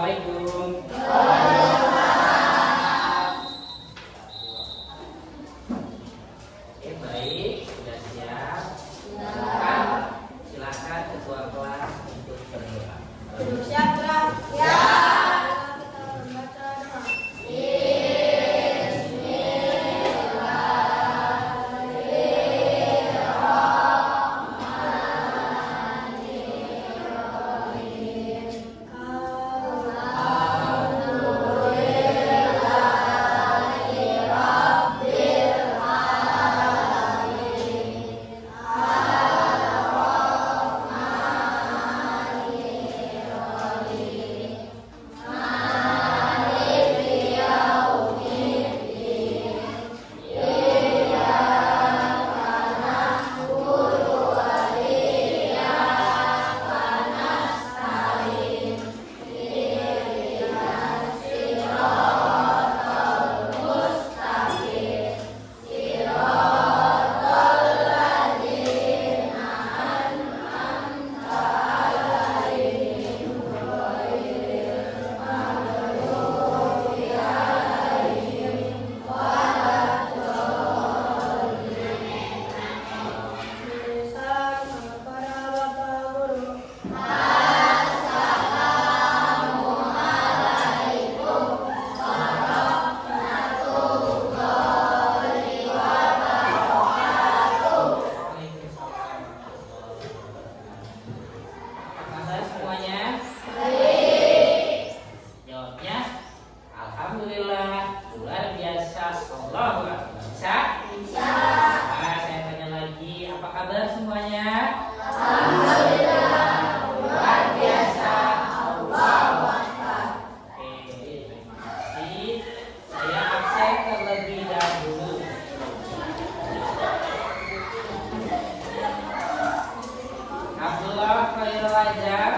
Assalamualaikum. Oke, baik, sudah siap. Silakan ketua kelas untuk berdoa. Siap, Bro. Ya. Apakah semuanya? Jawabnya alhamdulillah, luar biasa, Allahu Akbar. Bisa? Nah, saya tanya lagi, apa kabar semuanya? Luar biasa, Allahu Akbar. Oke, terima kasih. Saya absen terlebih dahulu. Abdullah Khairul Azhar,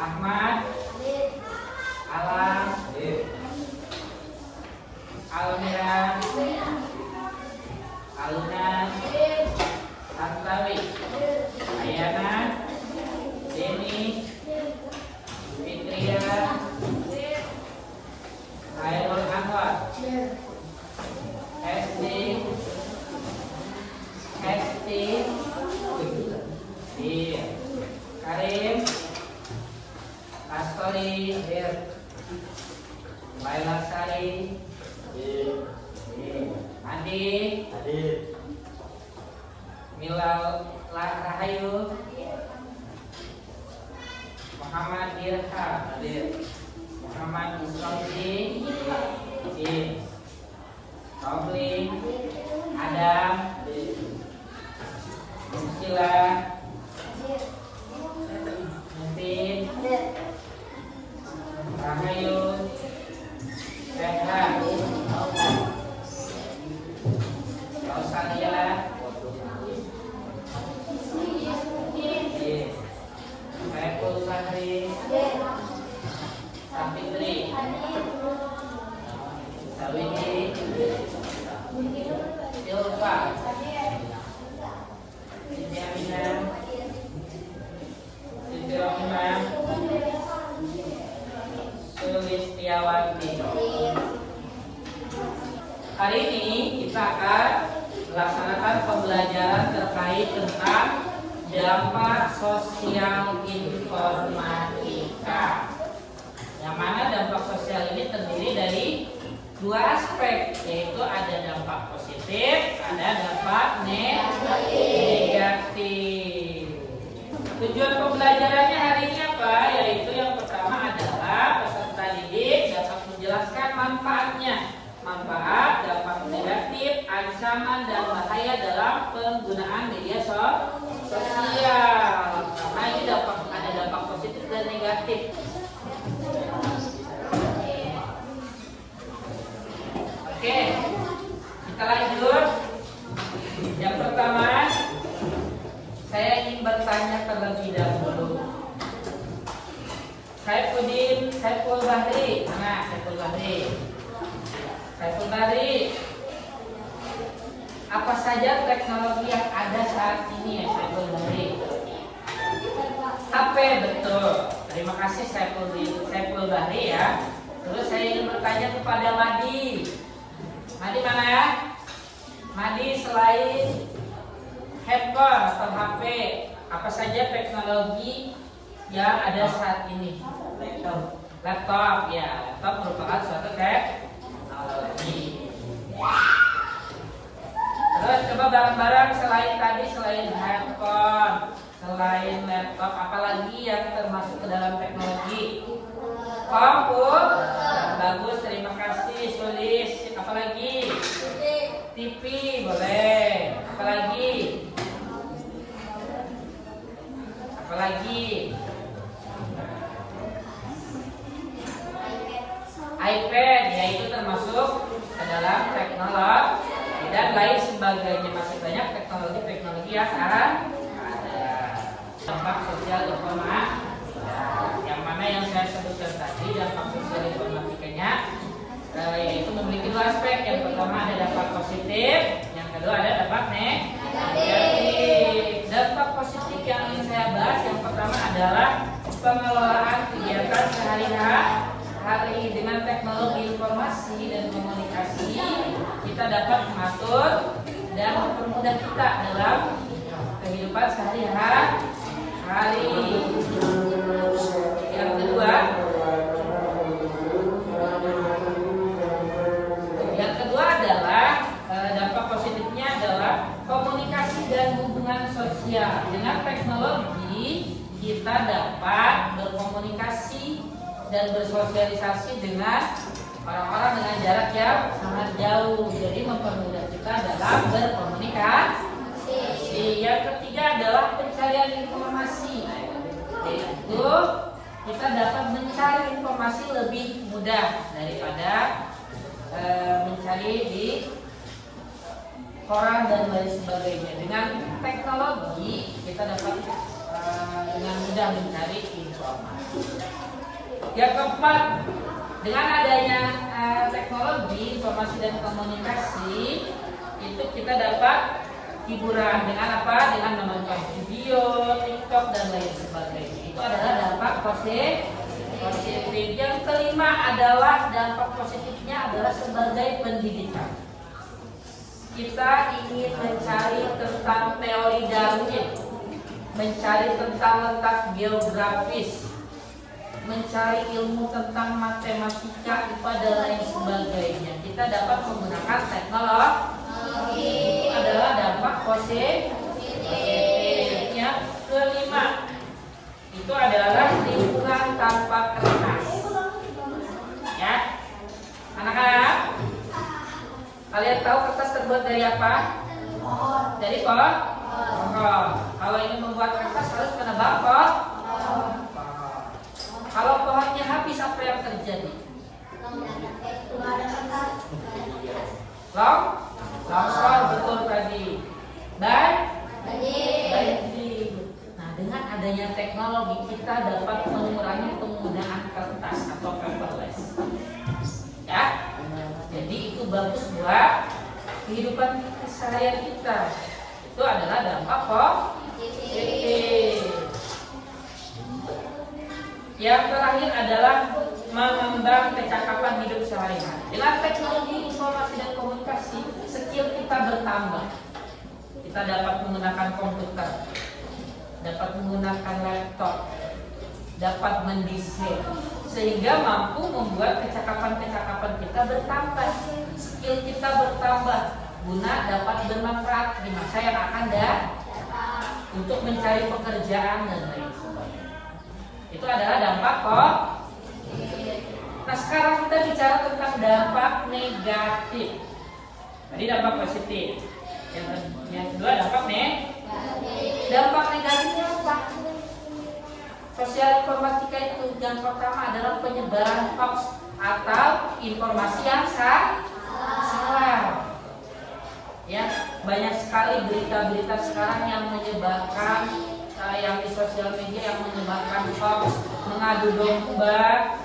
Ahmad, Alam, Almira, Aluna, Tantawi, Ayana, Deni, Fitria, Khairul Anwar, Hesti, Karim, Astori, Laila Sari, Andi, Milal Rahayu, Muhammad Dirham, Muhammad Isrozi, Robling, Adam, Sila, Mufid, Rahayu, Rehan, Rosalia, Saiful Sahri, Sapitri, Sawiti, Silva, Siti Aminah, Siti Rohimah, Sulistiawanti. Hari ini kita akan melaksanakan pembelajaran terkait tentang dampak sosial informatika. Yang mana dampak sosial ini terdiri dari dua aspek, yaitu ada dampak positif, ada dampak negatif. Tujuan pembelajarannya hari ini apa? Yaitu yang pertama adalah peserta didik dapat menjelaskan manfaatnya, manfaat, dampak negatif, ancaman dan bahaya dalam penggunaan media sosial. Karena ini ada dampak positif dan negatif. Oke, kita lanjut. Yang pertama, saya ingin bertanya terlebih dahulu. Saiful Bahri, mana Saiful Bahri? Saiful Bahri, apa saja teknologi yang ada saat ini ya Saiful Bahri? Terima kasih Saiful Bahri ya. Terus saya ingin bertanya kepada Madi. Madi mana ya? Madi, selain handphone atau HP, apa saja teknologi yang ada saat ini? Laptop ya. Laptop merupakan suatu teknologi. Terus coba bareng-bareng selain handphone, selain laptop, apalagi yang termasuk ke dalam teknologi? Komputer. Bagus, terima kasih Sulis. Apalagi? TV boleh. Apalagi? iPad, yaitu termasuk ke dalam teknologi dan lain sebagainya. Masih banyak teknologi yang ada. Dampak sosial informasi, yang mana yang saya sebutkan tadi, dampak sosial informatikanya yaitu memiliki dua aspek. Yang pertama ada dampak positif, yang kedua ada dampak negatif. Dampak positif yang ingin saya bahas yang pertama adalah pengelolaan kegiatan sehari-hari dengan teknologi informasi dan komunikasi. Kita dapat mengatur dan mempermudah kita dalam kehidupan sehari-hari. Yang kedua adalah dampak positifnya adalah komunikasi dan hubungan sosial. Dengan teknologi kita dapat berkomunikasi dan bersosialisasi dengan orang-orang dengan jarak yang sangat jauh. Jadi mempermudah kita dalam berkomunikasi. Yang ketiga adalah pencarian informasi, yaitu kita dapat mencari informasi lebih mudah daripada mencari di koran dan lain sebagainya. Dengan teknologi kita dapat dengan mudah mencari informasi. Yang keempat, dengan adanya teknologi informasi dan komunikasi itu kita dapat hiburan. Dengan apa? Dengan menonton video, TikTok dan lain sebagainya. Itu adalah dampak positif. Yang kelima adalah dampak positifnya adalah sebagai pendidikan. Kita ingin mencari tentang teori Darwin, mencari tentang letak geografis, mencari ilmu tentang matematika, IPA dan lain sebagainya. Kita dapat menggunakan teknologi. Itu adalah dampak positif. Yang kelima itu adalah lingkungan tanpa kertas. Ya, anak-anak, kalian tahu kertas terbuat dari apa? Dari pohon. Kalau ingin membuat kertas harus menebang pohon. Kalau pohonnya habis, apa yang terjadi? Longsor, betul tadi. Banjir. Nah, dengan adanya teknologi kita dapat mengurangi penggunaan kertas atau paperless. Ya, jadi itu bagus buat kehidupan keseharian kita. Itu adalah dampak positif. Yang terakhir adalah mengembang kecakapan hidup sehari-hari. Dengan teknologi informasi dan komunikasi, skill kita bertambah. Kita dapat menggunakan komputer, dapat menggunakan laptop, dapat mendesain, sehingga mampu membuat kecakapan-kecakapan kita bertambah. Skill kita bertambah, guna dapat bermanfaat di masa yang akan datang untuk mencari pekerjaan dan lain sebagainya. Itu adalah dampak Nah, sekarang kita bicara tentang dampak negatif. Tadi dampak positif. Yang kedua dampak negatif. Dampak negatifnya apa? Sosial informatika itu yang pertama adalah penyebaran hoax atau informasi yang salah. Ya, banyak sekali berita-berita sekarang yang menyebarkan yang di sosial media yang menyebarkan hoax, mengadu domba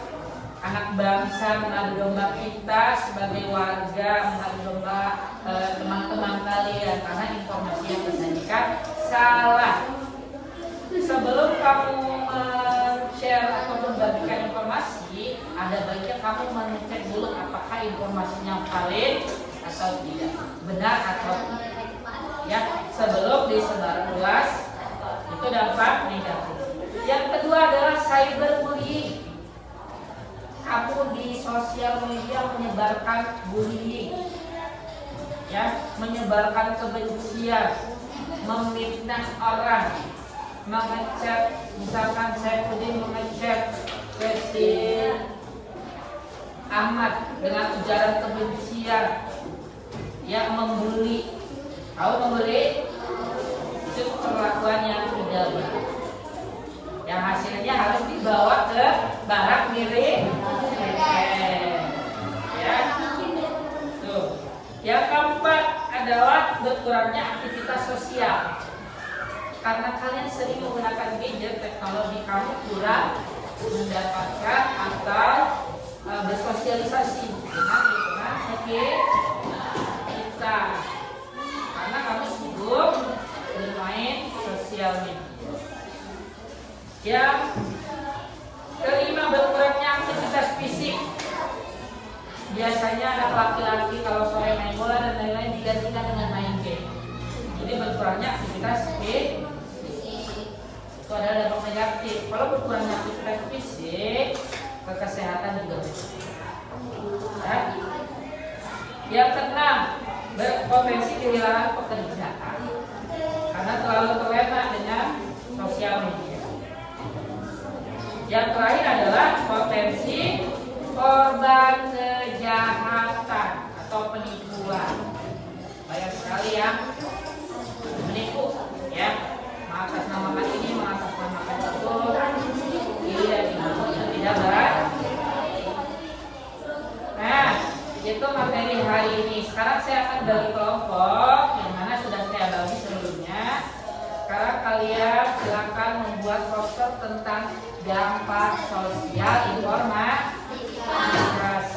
anak bangsa, mengadu domba kita sebagai warga, mengadu domba teman-teman kalian karena informasi yang disajikan salah. Sebelum kamu share atau ada baiknya kamu mengecek dulu apakah informasinya valid atau tidak, benar atau tidak, ya, sebelum disebar luas itu dampak negatif. Yang kedua adalah cyberbullying. Kamu di sosial media menyebarkan bullying, ya, menyebarkan kebencian, memfitnah orang, mengecek, misalkan saya mengecek Presiden Ahmad dengan ujaran kebencian, yang membuli, tahu membuli itu perlakuan yang tidak baik, yang hasilnya harus dibawa ke barak miring, ya. Tuh. Yang keempat adalah berkurangnya aktivitas sosial. Karena kalian sering menggunakan gadget, teknologi, kamu kurang mendapatkan atau bersosialisasi dengan lingkungan kita, karena kamu sibuk bermain sosial media. Yang kelima, berkurangnya aktivitas fisik. Biasanya anak laki-laki kalau sore main bola dan lain-lain digantikan dengan main game. Jadi berkurangnya aktivitas fisik itu adalah dampak negatif. Kalau berkurangnya aktivitas fisik, ke kesehatan juga ya. Yang keenam, berpotensi kehilangan pekerjaan karena terlalu terlena dengan sosial media. Yang terakhir adalah potensi korban kejahatan atau penipuan. Banyak sekali yang menipu, ya, mengatasnamakan ini, mengatasnamakan itu, tidak baik. Nah, itu materi hari ini. Sekarang saya akan bagi kelompok yang mana sudah saya bagi sebelumnya. Sekarang kalian silakan membuat poster tentang dampak sosial informasi.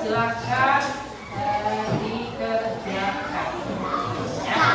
Silakan dikerjakan. Ya.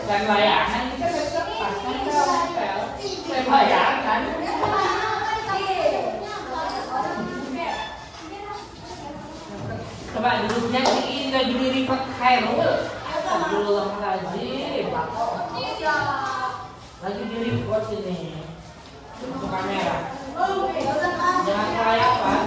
Dan layangan ini kan besok pasnya nempel. Layangan. Coba duduknya sih nggak jadi ribet Khairul. Astagfirullahaladzim. Lagi di report ini. Untuk kamera. Jangan layak Pak.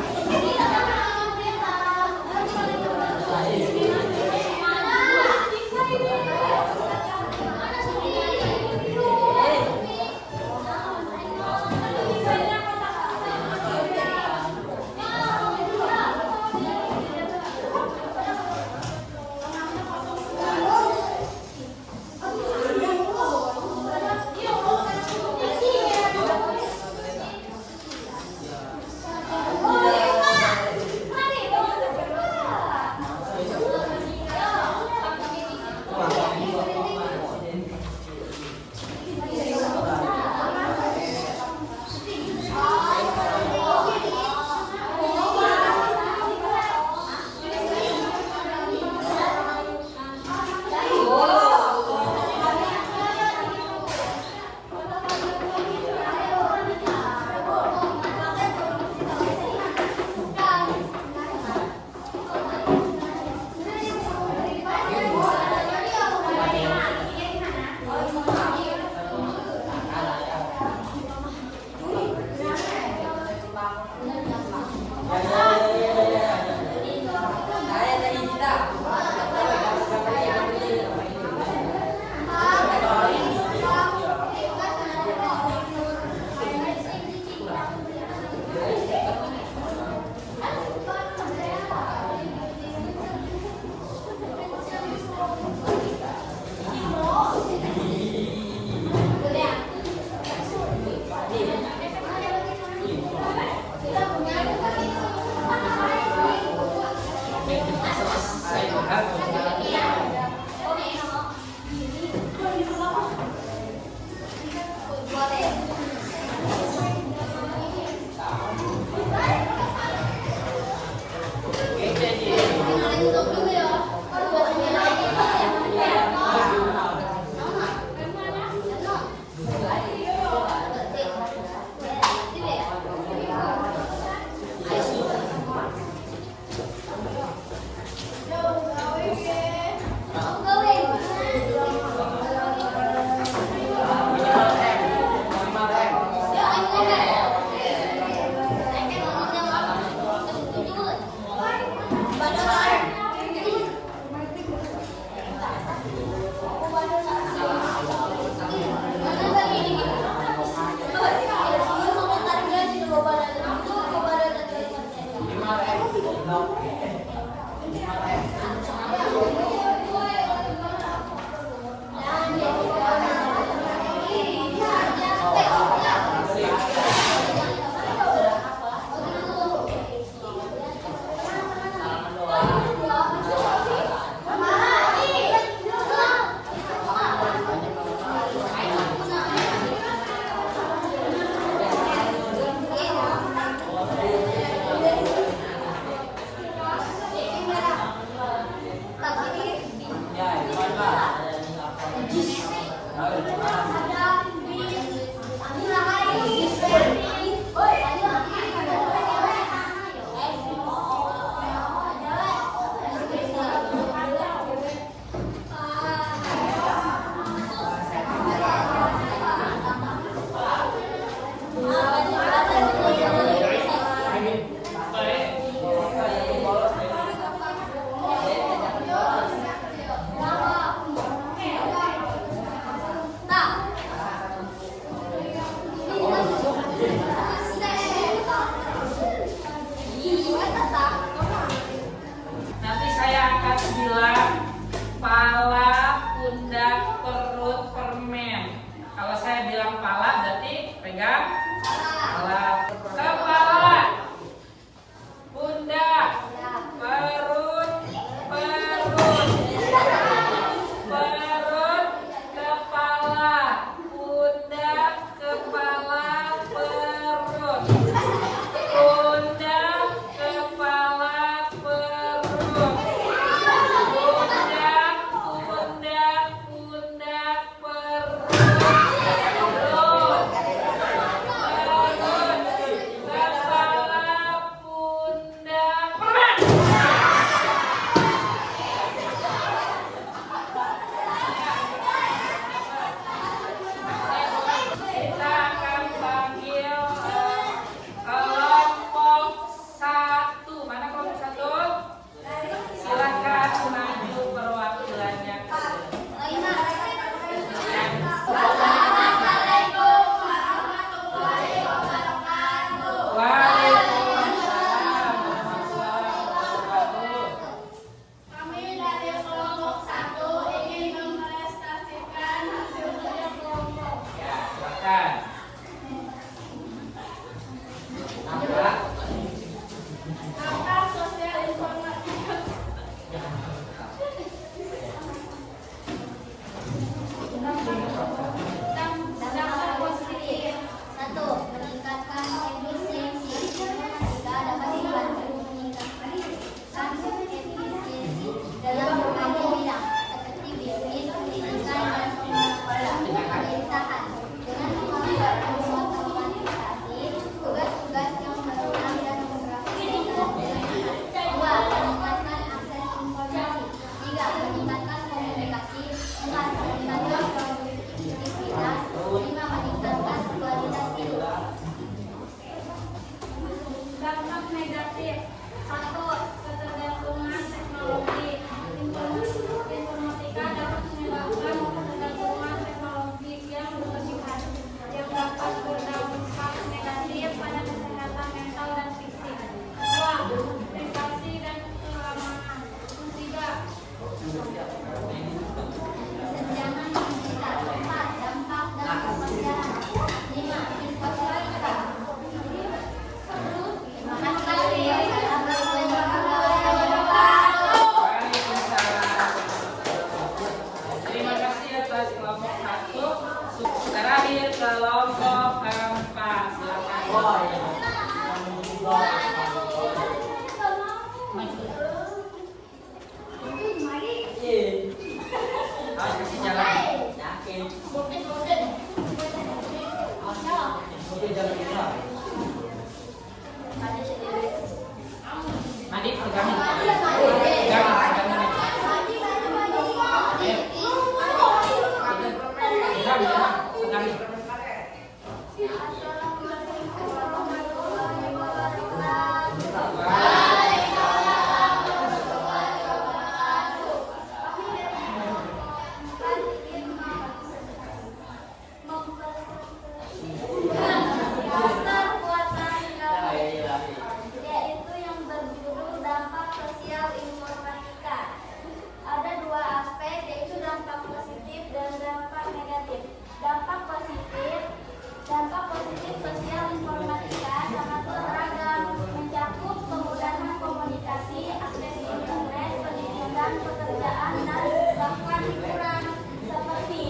melakukan hiburan seperti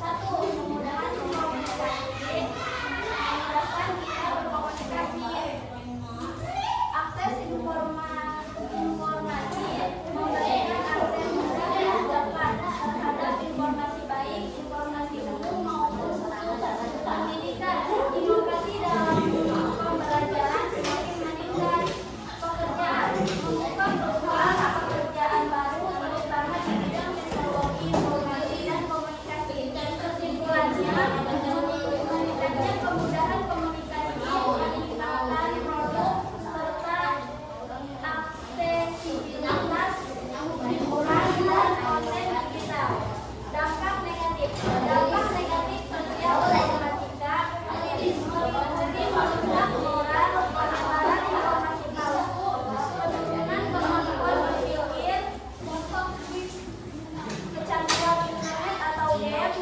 satu, memudahkan komunikasi, memudahkan kita berkomunikasi, akses informasi, memberikan akses mudah dan cepat terhadap informasi baik, informasi umum maupun khusus, pendidikan, inovasi dalam pembelajaran semakin meningkat, pekerjaan, membuka peluang pekerjaan baru terutama di bidang teknologi, informasi dan komunikasi. Kesimpulannya, meningkatnya kemudahan komunikasi, peningkatan produk serta aksesibilitas hiburan dan konten digital. Dampak negatif sosial problematika meliputi merusak moral, penyebaran informasi palsu, penurunan kemampuan berpikir, kecanduan internet atau game,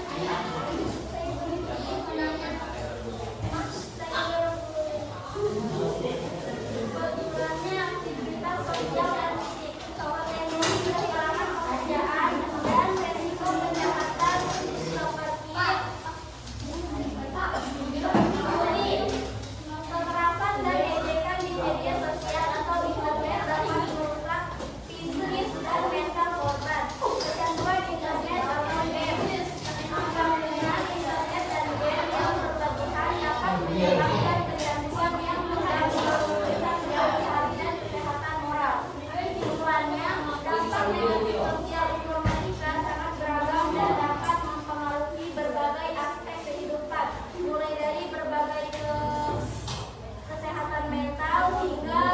berkurangnya aktivitas sosial dan fisik, potensi kehilangan pekerjaan, dan resiko kejahatan seperti bully, kekerasan dan ejekan di media sosial atau internet dapat merusak psikis dan mental korban. Kecanduan internet atau game, penggunaan internet dan game yang berlebihan dapat menyebabkan kecanduan yang mengganggu kesehatan dan kesehatan moral. Kesimpulannya, dampak negatif sosial informatika sangat beragam dan dapat mempengaruhi berbagai aspek kehidupan, mulai dari berbagai kesehatan mental hingga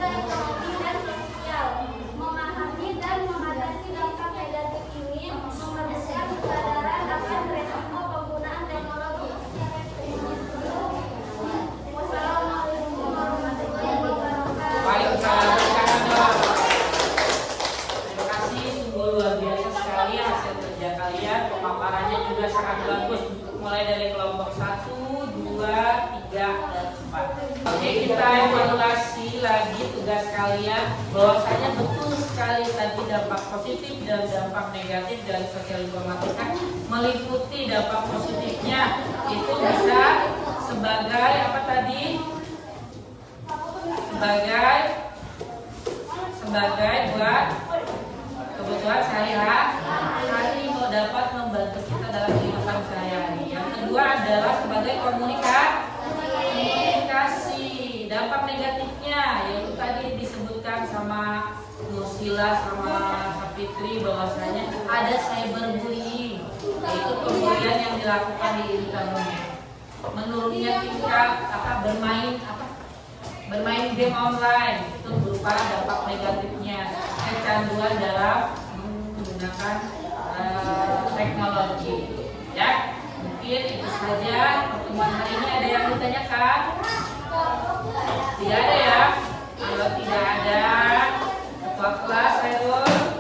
ekonomi dan sosial. Memahami dan mengatasi dampak negatif ini memerlukan kesadaran akan resiko penggunaan teknologi. Wassalamualaikum warahmatullahi wabarakatuh. Waalaikumsalam. Terima kasih, sungguh luar biasa sekali hasil kerja kalian. Pemaparannya juga sangat bagus, mulai dari kelompok 1, 2, 3, dan 4. Oke, kita evaluasi lagi tugas kalian. Bahwasanya betul sekali tadi dampak positif dan dampak negatif dari sosial informatika. Meliputi dampak positifnya itu bisa sebagai apa tadi? Sebagai buat kebutuhan sehari-hari mau dapat membantu kita dalam kehidupan sehari-hari. Yang kedua adalah sebagai komunikasi. Dampak negatifnya yaitu tadi disebutkan sama Nusila sama Sapitri bahwasanya ada cyberbullying, yaitu pembulian yang dilakukan di internet. Menurunnya tingkat bermain game online itu berupa dampak negatifnya, kecanduan dalam menggunakan teknologi. Ya, mungkin itu saja pertemuan hari ini. Ada yang ditanyakan? Tidak ada ya? Kalau tidak ada, ketua kelas, Hairul.